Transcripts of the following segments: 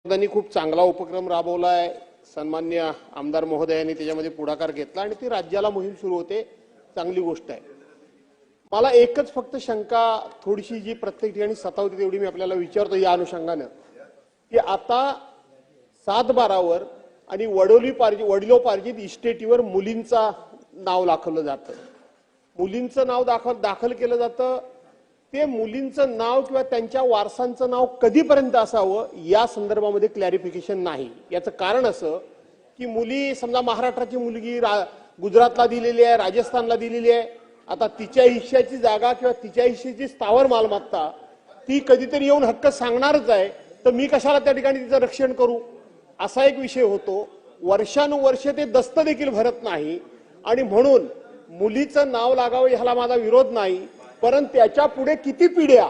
त्यांनी खूप चांगला उपक्रम राबवलाय. सन्मान्य आमदार महोदयांनी त्याच्यामध्ये पुढाकार घेतला आणि ती राज्याला मोहीम सुरू होते. चांगली गोष्ट आहे. मला एकच फक्त शंका थोडीशी जी प्रत्येक ठिकाणी सतावते तेवढी मी आपल्याला विचारतो या अनुषंगानं की आता 7/12 आणि वडिलोपार्जित इस्टेटीवर मुलींचा नाव दाखवलं जातं. मुलींचं नाव दाखल केलं जातं. ते मुलींचं नाव किंवा त्यांच्या वारसांचं नाव कधीपर्यंत असावं या संदर्भामध्ये क्लॅरिफिकेशन नाही. याचं कारण असं की मुली समजा महाराष्ट्राची मुलगी गुजरातला दिलेली आहे, राजस्थानला दिलेली आहे. आता तिच्या हिश्श्याची जागा किंवा तिच्या हिश्श्याची स्थावर मालमत्ता ती कधीतरी येऊन हक्क सांगणारच आहे. तर मी कशाला त्या ठिकाणी तिचं रक्षण करू असा एक विषय होतो. वर्षानुवर्ष ते दस्त देखील भरत नाही आणि म्हणून मुलीचं नाव लागावं ह्याला माझा विरोध नाही. परंतु त्याच्या पुढे किती पिढ्या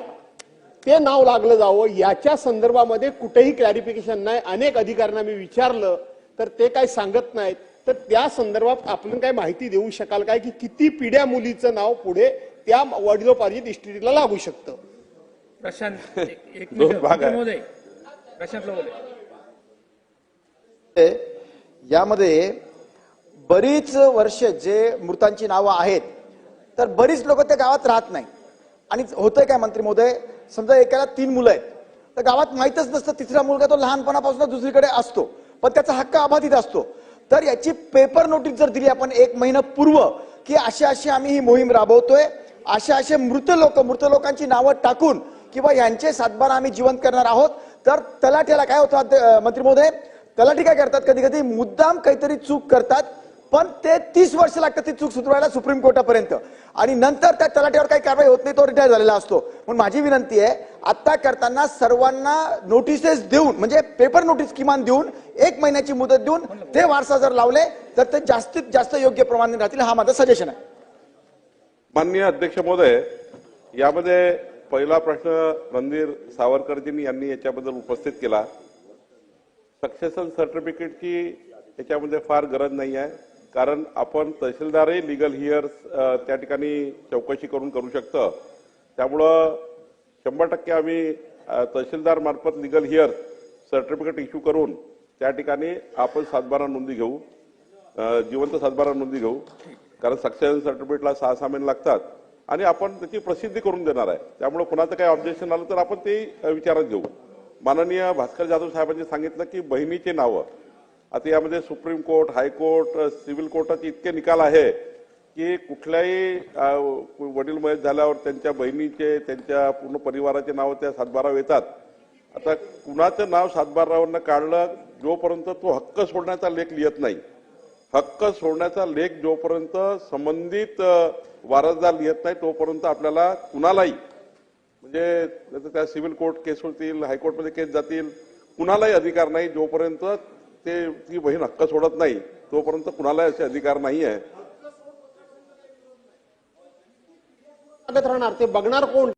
ते नाव लागलं जावं याच्या संदर्भामध्ये कुठेही क्लॅरिफिकेशन नाही. अनेक अधिकाऱ्यांना मी विचारलं तर ते काही सांगत नाहीत. तर त्या संदर्भात आपण काय माहिती देऊ शकाल काय की किती पिढ्या मुलीचं नाव पुढे त्या वडिलोपार्जित इस्टेटीला लागू शकतं. प्रशांत एक मिनिट महोदय, प्रशांत यामध्ये बरीच वर्ष जे मृतांची नावं आहेत तर बरीच लोक त्या गावात राहत नाही. आणि होतंय काय मंत्री महोदय, समजा एकाला 3 मुलं आहेत तर गावात माहीतच नसतं तिसरा मुलगा तो लहानपणापासून दुसरीकडे असतो पण त्याचा हक्क अबाधित असतो. तर याची पेपर नोटीस जर दिली आपण 1 महिना पूर्व की अशी आम्ही ही मोहीम राबवतोय, असे मृत लोकांची नावं टाकून किंवा यांचे 7/12 आम्ही जिवंत करणार आहोत, तर तलाठ्याला काय होतं मंत्री महोदय, तलाठी काय करतात कधी कधी मुद्दाम काहीतरी चूक करतात पण ते 30 वर्ष लागतात ती चूक सुधारायला सुप्रीम कोर्टापर्यंत आणि नंतर त्या तलाठ्यावर काही कारवाई होत नाही, तो रिटायर झालेला असतो. म्हणून माझी विनंती आहे आता करताना सर्वांना नोटिसेस देऊन म्हणजे पेपर नोटीस किमान देऊन 1 महिन्याची मुदत देऊन ते वारसा जर लावले तर ते जास्तीत जास्त योग्य प्रमाणे राहतील. हा माझा सजेशन आहे. माननीय अध्यक्ष महोदय, यामध्ये पहिला प्रश्न रणधीर सावरकरजींनी यांनी याच्याबद्दल उपस्थित केला. सक्सेशन सर्टिफिकेटची याच्यामध्ये फार गरज नाही आहे कारण आपण तहसीलदारही लिगल हिअर्स त्या ठिकाणी चौकशी करू शकतं. त्यामुळं 100% आम्ही तहसीलदार मार्फत लिगल हिअर्स सर्टिफिकेट इश्यू करून त्या ठिकाणी आपण 7/12 नोंदी घेऊ, जिवंत 7/12 नोंदी घेऊ. कारण सक्सेशन सर्टिफिकेटला 6 महिने लागतात आणि आपण त्याची प्रसिद्धी करून देणार आहे. त्यामुळे कुणाचं काही ऑब्जेक्शन आलं तर आपण ते विचारात घेऊ. माननीय भास्कर जाधव साहेबांनी सांगितलं की बहिणीचे नावं आता यामध्ये सुप्रीम कोर्ट, हायकोर्ट, सिव्हिल कोर्टाचे इतके निकाल आहे की कुठल्याही वडील मयत झाल्यावर त्यांच्या बहिणीचे त्यांच्या पूर्ण परिवाराचे नाव त्या 7/12 येतात. आता कुणाचं नाव 7/12 काढलं जोपर्यंत तो हक्क सोडण्याचा लेख लिहित नाही, हक्क सोडण्याचा लेख जोपर्यंत संबंधित वारसदार लिहित नाही तोपर्यंत आपल्याला कुणालाही म्हणजे त्या सिव्हिल कोर्ट केस होतील, हायकोर्टमध्ये केस जातील, कुणालाही अधिकार नाही जोपर्यंत ती बहीण हक्क सोडत नाही तोपर्यंत कुणालाही असे अधिकार नाही आहे. राहणार ते बघणार कोण.